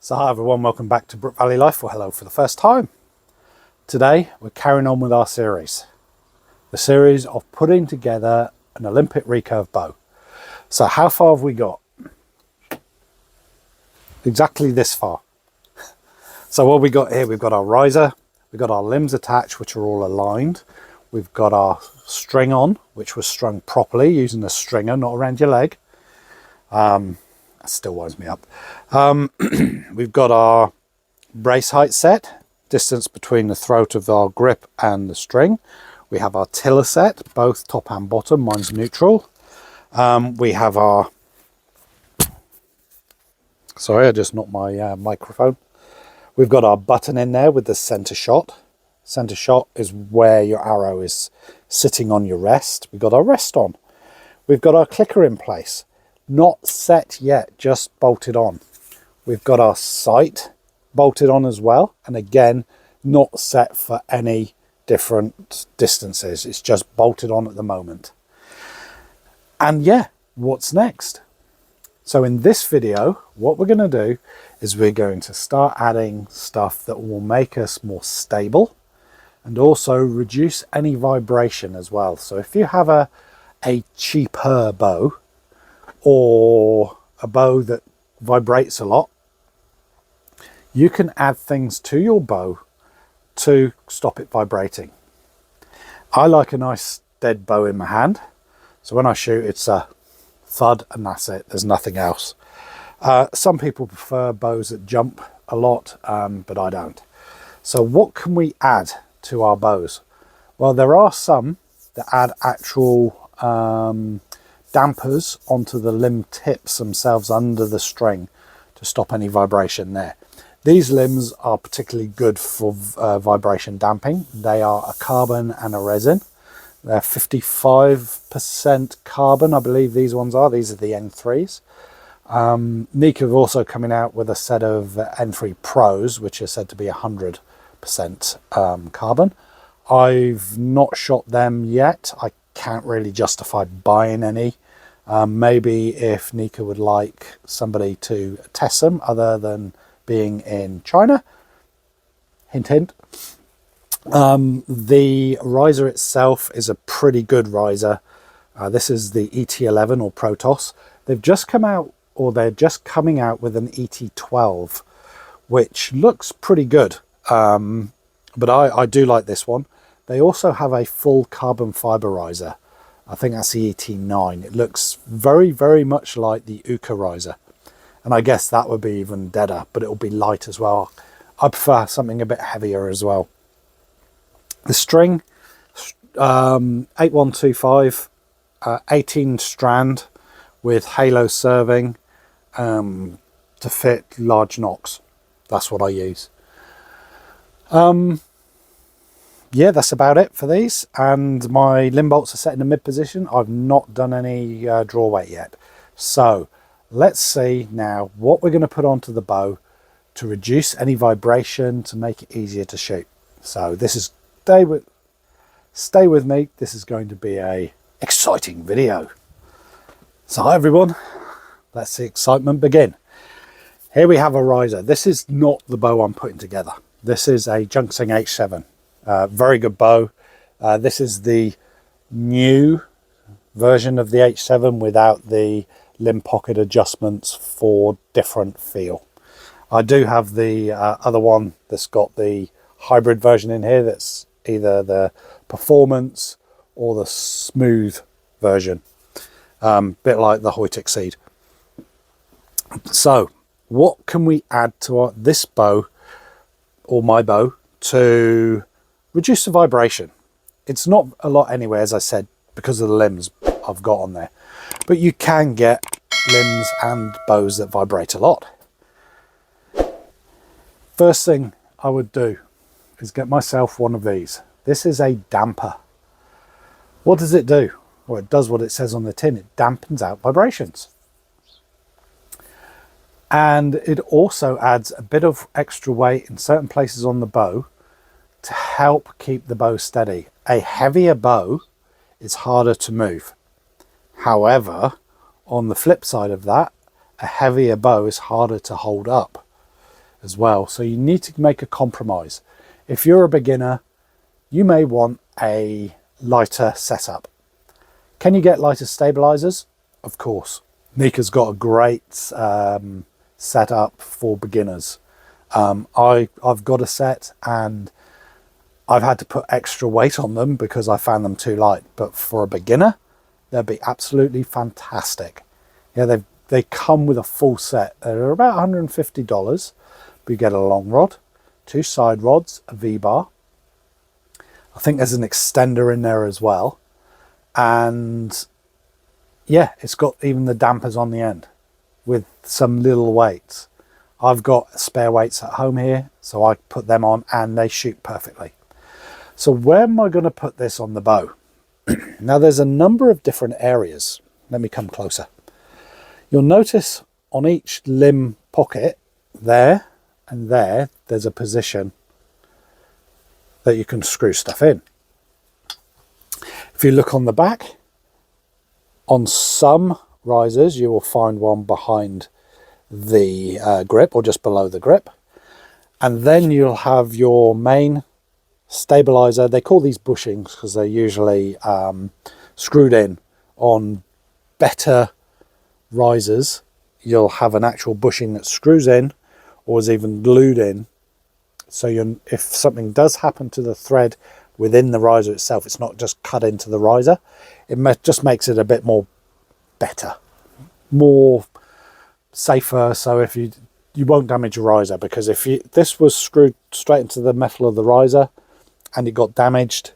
So hi everyone, welcome back to Brook Valley Life, or hello for the first time. Today we're carrying on with our series. The series of putting together an Olympic recurve bow. So how far have we got? Exactly this far. So what we got here, we've got our riser, we've got our limbs attached which are all aligned. We've got our string on, which was strung properly using a stringer, not around your leg. That still winds me up. We've got our brace height set, distance between the throat of our grip and the string. We have our tiller set, both top and bottom, mine's neutral. We have our, sorry, I just knocked my microphone. We've got our button in there with the center shot. Center shot is where your arrow is sitting on your rest. We've got our rest on. We've got our clicker in place. Not set yet, just bolted on. We've got our sight bolted on as well, and again not set for any different distances, it's just bolted on at the moment. And yeah, what's next? So in this video what we're going to do is we're going to start adding stuff that will make us more stable and also reduce any vibration as well. So if you have a cheaper bow or a bow that vibrates a lot, you can add things to your bow to stop it vibrating. I like a nice dead bow in my hand, so when I shoot it's a thud and that's it, there's nothing else. Some people prefer bows that jump a lot, but I don't. So what can we add to our bows? Well, there are some that add actual dampers onto the limb tips themselves under the string to stop any vibration there. These limbs are particularly good for vibration damping. They are a carbon and a resin. They're 55% carbon, I believe these ones are. These are the N3s. Nika have also coming out with a set of N3 Pros, which are said to be 100% carbon. I've not shot them yet. I can't really justify buying any. Maybe if Nika would like somebody to test them other than being in China, hint hint. The riser itself is a pretty good riser. This is the ET11 or Protos. They've just come out, or they're just coming out with an ET12, which looks pretty good. But I do like this one. They also have a full carbon fiber riser. I think that's the ET9. It looks very, very much like the Uka riser. And I guess that would be even deader, but it'll be light as well. I prefer something a bit heavier as well. The string, 8125, 18 strand with halo serving to fit large knocks. That's what I use. Yeah, that's about it for these, and my limb bolts are set in the mid position. I've not done any draw weight yet. So let's see now what we're going to put onto the bow to reduce any vibration, to make it easier to shoot. So this is, stay with me, this is going to be a exciting video. So hi everyone, let's the excitement begin. Here we have a riser. This is not the bow I'm putting together. This is a Junksing H7. Very good bow. This is the new version of the H7 without the limb pocket adjustments for different feel. I do have the other one that's got the hybrid version in here, that's either the performance or the smooth version, bit like the Hoyt Exceed. So what can we add to this bow, or my bow, to reduce the vibration? It's not a lot anyway, as I said, because of the limbs I've got on there, but you can get limbs and bows that vibrate a lot. First thing I would do is get myself one of these. This is a damper. What does it do? Well, it does what it says on the tin. It dampens out vibrations. And it also adds a bit of extra weight in certain places on the bow to help keep the bow steady. A heavier bow is harder to move. However, on the flip side of that, a heavier bow is harder to hold up. as well. So you need to make a compromise. If you're a beginner, you may want a lighter setup. Can you get lighter stabilizers? Of course. Nika's got a great setup for beginners. I've got a set and I've had to put extra weight on them because I found them too light. But for a beginner, they'll be absolutely fantastic. Yeah, they come with a full set. They're about $150, but you get a long rod, 2 side rods, a V-bar. I think there's an extender in there as well. And yeah, it's got even the dampers on the end with some little weights. I've got spare weights at home here, so I put them on and they shoot perfectly. So where am I going to put this on the bow? Now there's a number of different areas. Let me come closer. You'll notice on each limb pocket there and there's a position that you can screw stuff in. If you look on the back, on some risers you will find one behind the grip or just below the grip, and then you'll have your main stabilizer. They call these bushings because they're usually screwed in. On better risers you'll have an actual bushing that screws in or is even glued in, so if something does happen to the thread within the riser itself, it's not just cut into the riser. It just makes it a bit more better, more safer. So if you won't damage your riser, because if this was screwed straight into the metal of the riser and it got damaged,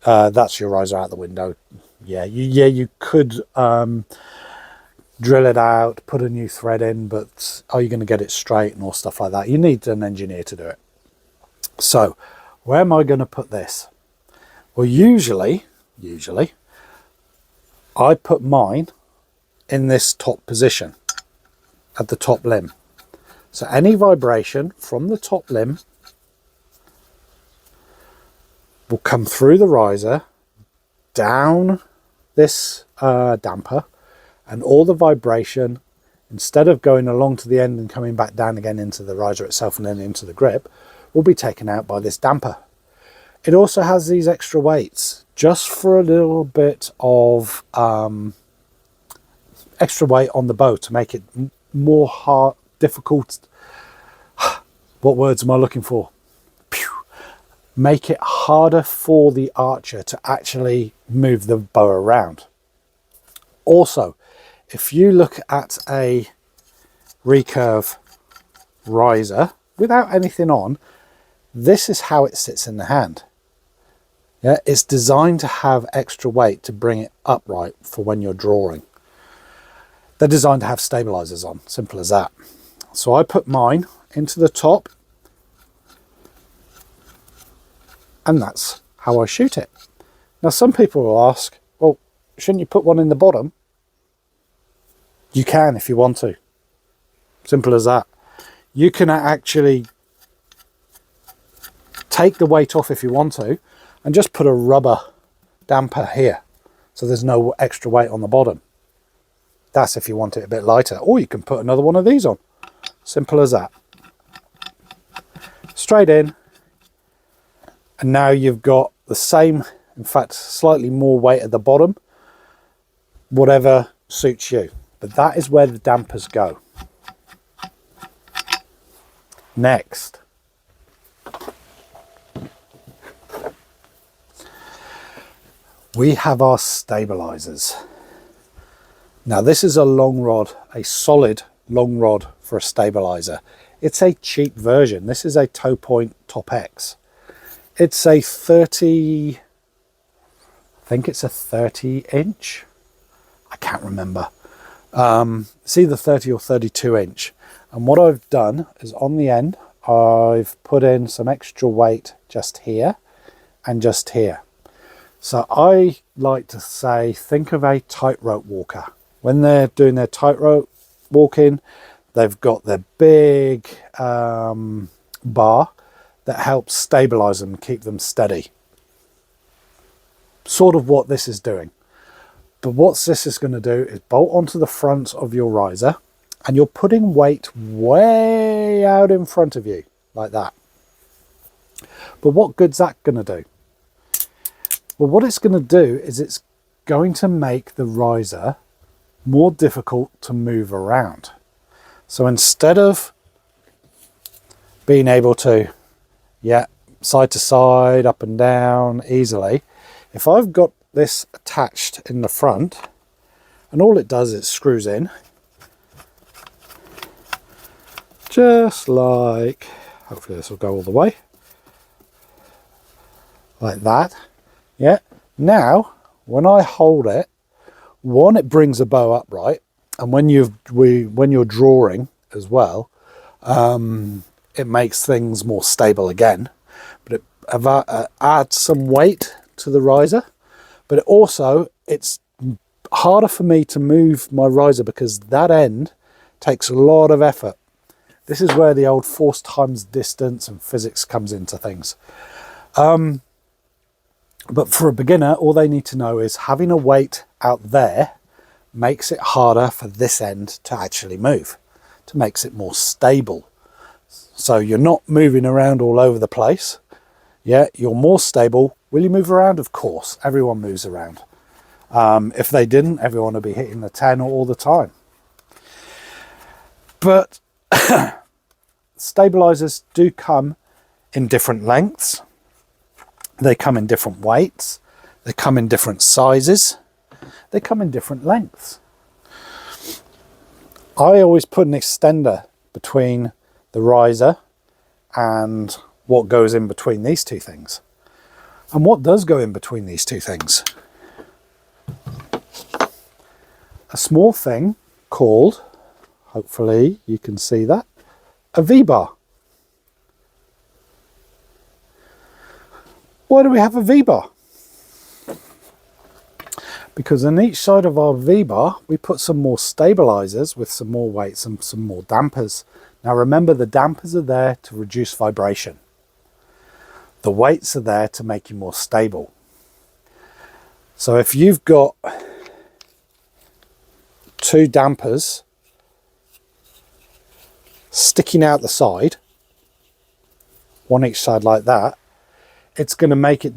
that's your riser out the window. You could drill it out, put a new thread in, but are you going to get it straight and all stuff like that? You need an engineer to do it. So where am I going to put this? Well, usually I put mine in this top position at the top limb. So any vibration from the top limb will come through the riser, down this damper, and all the vibration, instead of going along to the end and coming back down again into the riser itself and then into the grip, will be taken out by this damper. It also has these extra weights just for a little bit of extra weight on the bow to make it more difficult. What words am I looking for? Make it harder for the archer to actually move the bow around. Also, if you look at a recurve riser without anything on, this is how it sits in the hand. Yeah, it's designed to have extra weight to bring it upright for when you're drawing. They're designed to have stabilizers on, simple as that. So I put mine into the top, and that's how I shoot it. Now some people will ask, well, shouldn't you put one in the bottom? You can if you want to. Simple as that. You can actually take the weight off if you want to and just put a rubber damper here, so there's no extra weight on the bottom. That's if you want it a bit lighter, or you can put another one of these on. Simple as that. Straight in, and now you've got the same, in fact slightly more weight at the bottom, whatever suits you. But that is where the dampers go. Next, we have our stabilizers. Now this is a long rod, a solid long rod for a stabilizer. It's a cheap version. This is a Toe Point Top X. It's a 30, I think it's a 30 inch. I can't remember. It's either 30 or 32 inch. And what I've done is on the end, I've put in some extra weight just here and just here. So I like to say, think of a tightrope walker. When they're doing their tightrope walking, they've got their big bar that helps stabilize them and keep them steady. Sort of what this is doing. But what this is going to do is bolt onto the front of your riser, and you're putting weight way out in front of you like that. But what good's that going to do? Well, what it's going to do is it's going to make the riser more difficult to move around. So instead of being able to, side to side, up and down easily, if I've got this attached in the front, and all it does is screws in, just like, hopefully this will go all the way, like that. Yeah. Now, when I hold it, one, it brings the bow upright, and when you're drawing as well, it makes things more stable again. But it adds some weight to the riser, but it's harder for me to move my riser because that end takes a lot of effort. This is where the old force times distance and physics comes into things. But for a beginner, all they need to know is having a weight out there makes it harder for this end to actually move, to makes it more stable. So you're not moving around all over the place. Yeah, you're more stable. Will you move around? Of course, everyone moves around. If they didn't, everyone would be hitting the 10 all the time. But stabilizers do come in different lengths. They come in different weights. They come in different sizes. They come in different lengths. I always put an extender between the riser and what goes in between these two things. And what does go in between these two things? A small thing called, hopefully you can see that, a V-bar. Why do we have a V-bar? Because on each side of our V-bar, we put some more stabilizers with some more weights and some more dampers. Now remember, the dampers are there to reduce vibration. The weights are there to make you more stable. So if you've got two dampers sticking out the side, one each side like that, it's going to make it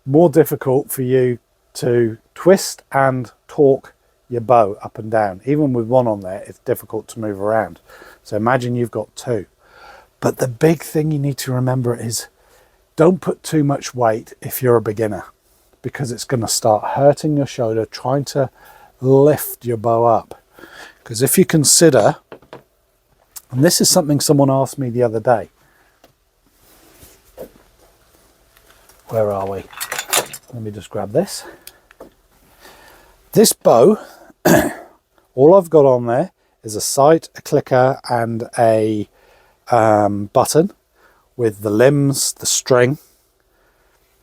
more difficult for you to twist and torque your bow up and down. Even with one on there, it's difficult to move around. So imagine you've got two. But the big thing you need to remember is don't put too much weight if you're a beginner, because it's going to start hurting your shoulder trying to lift your bow up. Because if you consider, and this is something someone asked me the other day, where are we? Let me just grab this. This bow, all I've got on there is a sight, a clicker, and a button with the limbs, the string.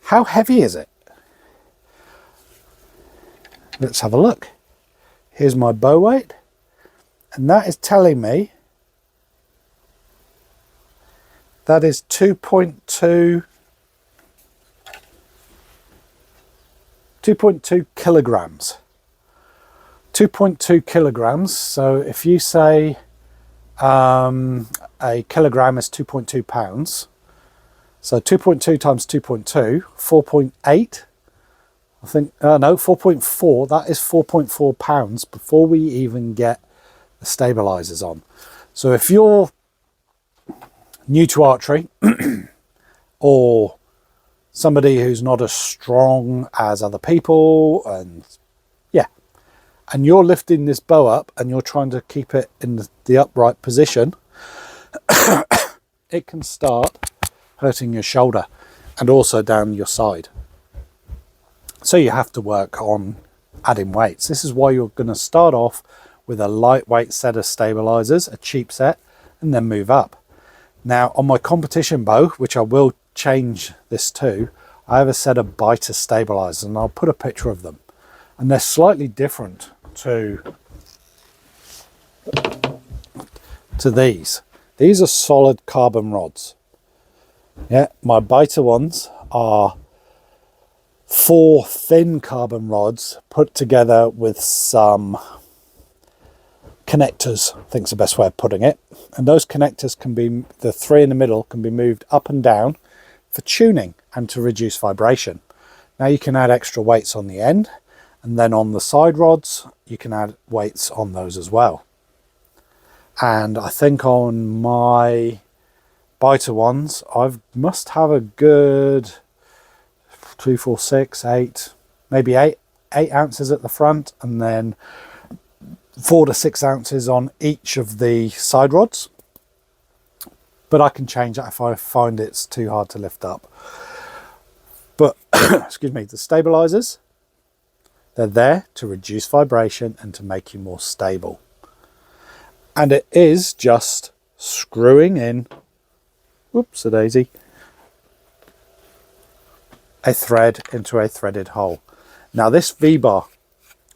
How heavy is it? Let's have a look. Here's my bow weight, and that is telling me that is 2.2 kilograms. 2.2 kilograms. So if you say a kilogram is 2.2 pounds, so 2.2 times 2.2, 4.8, I think, no, 4.4, that is 4.4 pounds before we even get the stabilizers on. So if you're new to archery or somebody who's not as strong as other people, and you're lifting this bow up and you're trying to keep it in the upright position, it can start hurting your shoulder and also down your side. So you have to work on adding weights. This is why you're going to start off with a lightweight set of stabilizers, a cheap set, and then move up. Now on my competition bow, which I will change this to, I have a set of biter stabilizers, and I'll put a picture of them. And they're slightly different to these. These are solid carbon rods. Yeah, my biter ones are 4 thin carbon rods put together with some connectors, I think is the best way of putting it. And those connectors can be, the three in the middle can be moved up and down for tuning and to reduce vibration. Now you can add extra weights on the end, and then on the side rods you can add weights on those as well. And I think on my biter ones I must have a good 2, 4, 6, 8, maybe 8 ounces at the front, and then 4 to 6 ounces on each of the side rods. But I can change that if I find it's too hard to lift up. But excuse me, the stabilizers, they're there to reduce vibration and to make you more stable. And it is just screwing in, whoops-a-daisy, a thread into a threaded hole. Now this V-bar,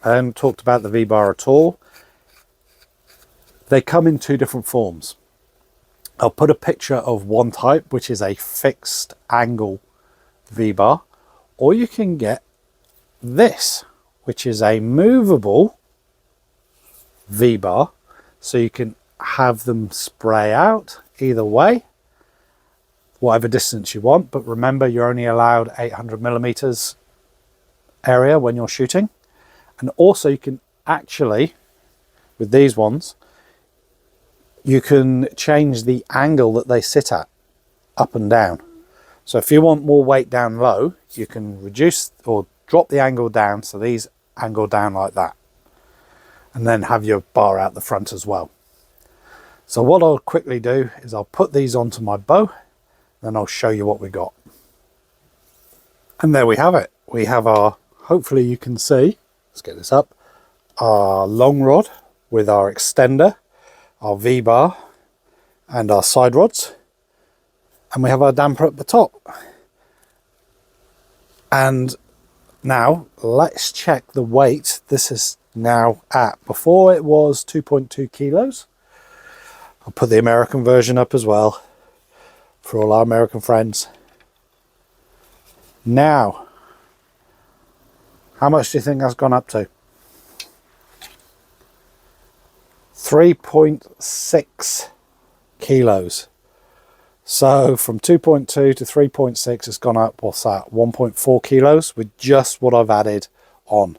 I haven't talked about the V-bar at all. They come in two different forms. I'll put a picture of one type, which is a fixed angle V-bar, or you can get this, which is a movable V-bar, so you can have them spray out either way, whatever distance you want. But remember, you're only allowed 800 millimeters area when you're shooting. And also you can actually, with these ones, you can change the angle that they sit at, up and down. So if you want more weight down low, you can reduce or drop the angle down, so these angle down like that, and then have your bar out the front as well. So what I'll quickly do is I'll put these onto my bow, then I'll show you what we got. And there we have it. We have our, hopefully you can see, let's get this up, our long rod with our extender, our V-bar and our side rods, and we have our damper at the top. And now let's check the weight this is now at. Before it was 2.2 kilos. I'll put the American version up as well for all our American friends. Now, how much do you think that's gone up to? 3.6 kilos. So from 2.2 to 3.6, it's gone up, what's that, 1.4 kilos with just what I've added on.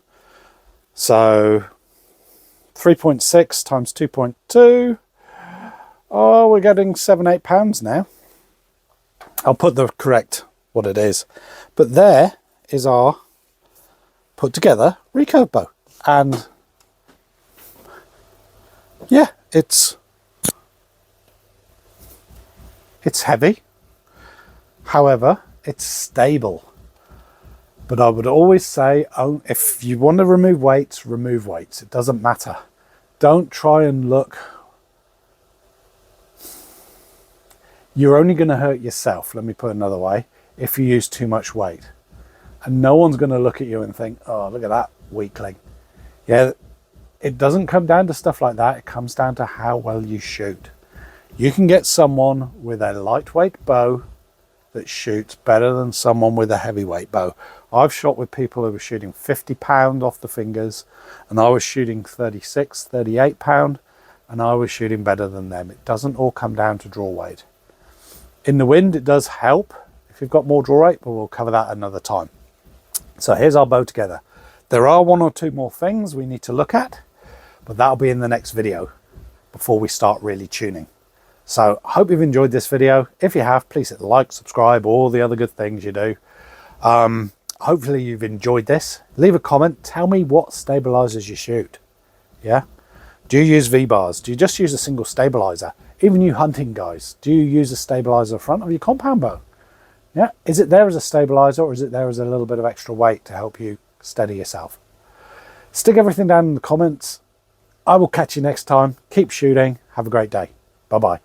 So 3.6 times 2.2, oh, we're getting 7-8 pounds now. I'll put the correct what it is. But there is our put together recurve bow. And yeah, it's heavy. However, it's stable. But I would always say, oh, if you want to remove weights, remove weights. It doesn't matter. Don't try and look. You're only going to hurt yourself, let me put it another way, if you use too much weight. And no one's going to look at you and think, oh, look at that weakling. Yeah, it doesn't come down to stuff like that. It comes down to how well you shoot. You can get someone with a lightweight bow that shoots better than someone with a heavyweight bow. I've shot with people who were shooting 50 pound off the fingers, and I was shooting 36, 38 pound, and I was shooting better than them. It doesn't all come down to draw weight. In the wind, it does help if you've got more draw weight, but we'll cover that another time. So here's our bow together. There are one or two more things we need to look at, but that'll be in the next video before we start really tuning. So I hope you've enjoyed this video. If you have, please hit like, subscribe, all the other good things you do. Hopefully you've enjoyed this. Leave a comment. Tell me what stabilizers you shoot. Yeah. Do you use V-bars? Do you just use a single stabilizer? Even you hunting guys, do you use a stabilizer front of your compound bow? Yeah. Is it there as a stabilizer, or is it there as a little bit of extra weight to help you steady yourself? Stick everything down in the comments. I will catch you next time. Keep shooting. Have a great day. Bye-bye.